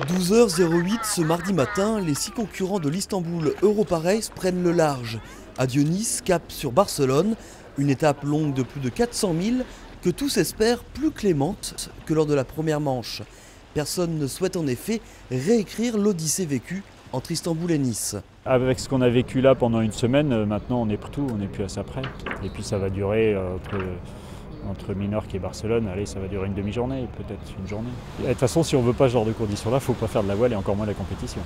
12h08 ce mardi matin, les 6 concurrents de l'Istanbul Europa Race prennent le large. Adieu Nice, cap sur Barcelone, une étape longue de plus de 400 000 que tous espèrent plus clémente que lors de la première manche. Personne ne souhaite en effet réécrire l'odyssée vécue entre Istanbul et Nice. Avec ce qu'on a vécu là pendant une semaine, maintenant on est partout, on n'est plus à ça près. Et puis ça va durer entre Minorque et Barcelone, allez, ça va durer une demi-journée, peut-être une journée. Et de toute façon, si on ne veut pas ce genre de conditions-là, il ne faut pas faire de la voile et encore moins de la compétition.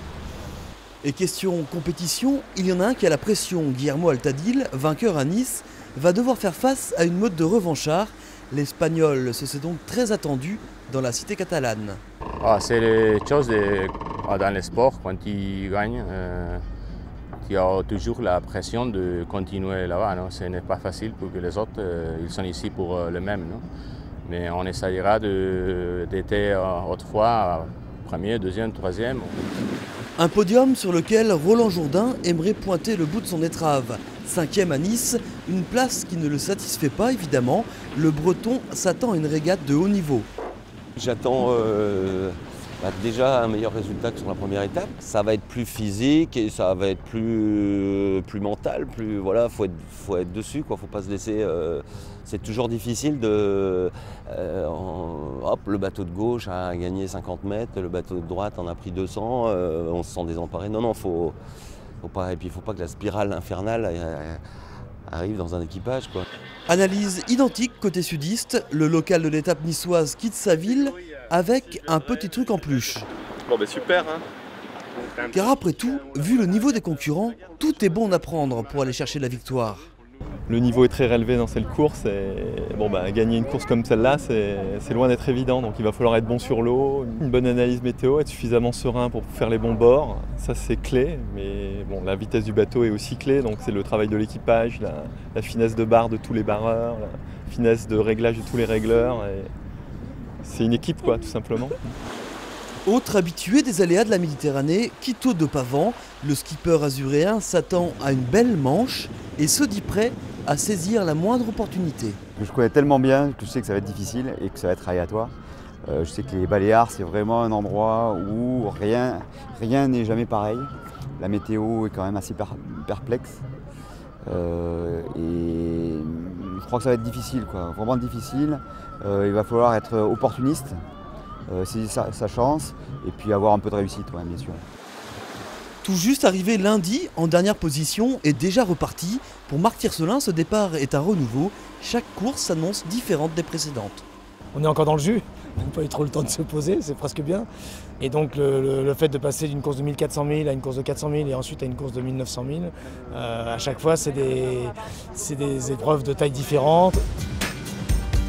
Et question compétition, il y en a un qui a la pression. Guillermo Altadil, vainqueur à Nice, va devoir faire face à une meute de revanchards. L'Espagnol se sait donc très attendu dans la cité catalane. C'est les choses dans le sport, quand tu gagnes, tu as toujours la pression de continuer là-bas. Ce n'est pas facile pour que les autres, ils sont ici pour le même. Non? Mais on essayera d'être autrefois premier, deuxième, troisième. Un podium sur lequel Roland Jourdain aimerait pointer le bout de son étrave. 5e à Nice, une place qui ne le satisfait pas évidemment. Le Breton s'attend à une régate de haut niveau. J'attends déjà un meilleur résultat que sur la première étape. Ça va être plus physique et ça va être plus mental. Voilà, faut être dessus, quoi. Faut pas se laisser. C'est toujours difficile de. Le bateau de gauche a gagné 50 mètres, le bateau de droite en a pris 200. On se sent désemparé. Non, faut pas. Et puis il faut pas que la spirale infernale arrive dans un équipage, quoi. Analyse identique côté sudiste, le local de l'étape niçoise quitte sa ville avec un petit truc en plus. Bon super hein. Car après tout, vu le niveau des concurrents, tout est bon à prendre pour aller chercher la victoire. Le niveau est très relevé dans cette course et gagner une course comme celle-là, c'est loin d'être évident. Donc il va falloir être bon sur l'eau, une bonne analyse météo, être suffisamment serein pour faire les bons bords. Ça c'est clé, mais la vitesse du bateau est aussi clé. Donc c'est le travail de l'équipage, la finesse de barre de tous les barreurs, la finesse de réglage de tous les régleurs. C'est une équipe, quoi, tout simplement. Autre habitué des aléas de la Méditerranée, Quito de Pavan, le skipper azuréen s'attend à une belle manche et se dit prêt à saisir la moindre opportunité. Je connais tellement bien que je sais que ça va être difficile et que ça va être aléatoire. Je sais que les Baléares, c'est vraiment un endroit où rien n'est jamais pareil. La météo est quand même assez perplexe. Et je crois que ça va être difficile, quoi, vraiment difficile. Il va falloir être opportuniste, saisir sa chance et puis avoir un peu de réussite, ouais, bien sûr. Tout juste arrivé lundi en dernière position et déjà reparti. Pour Marc Tiercelin, ce départ est un renouveau. Chaque course s'annonce différente des précédentes. On est encore dans le jus, on n'a pas eu trop le temps de se poser, c'est presque bien. Et donc le fait de passer d'une course de 1400 000 à une course de 400 000 et ensuite à une course de 1900 000, à chaque fois c'est des épreuves de taille différentes.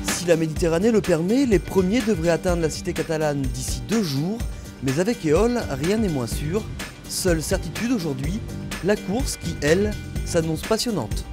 Si la Méditerranée le permet, les premiers devraient atteindre la cité catalane d'ici 2 jours. Mais avec Éole, rien n'est moins sûr. Seule certitude aujourd'hui, la course qui, elle, s'annonce passionnante.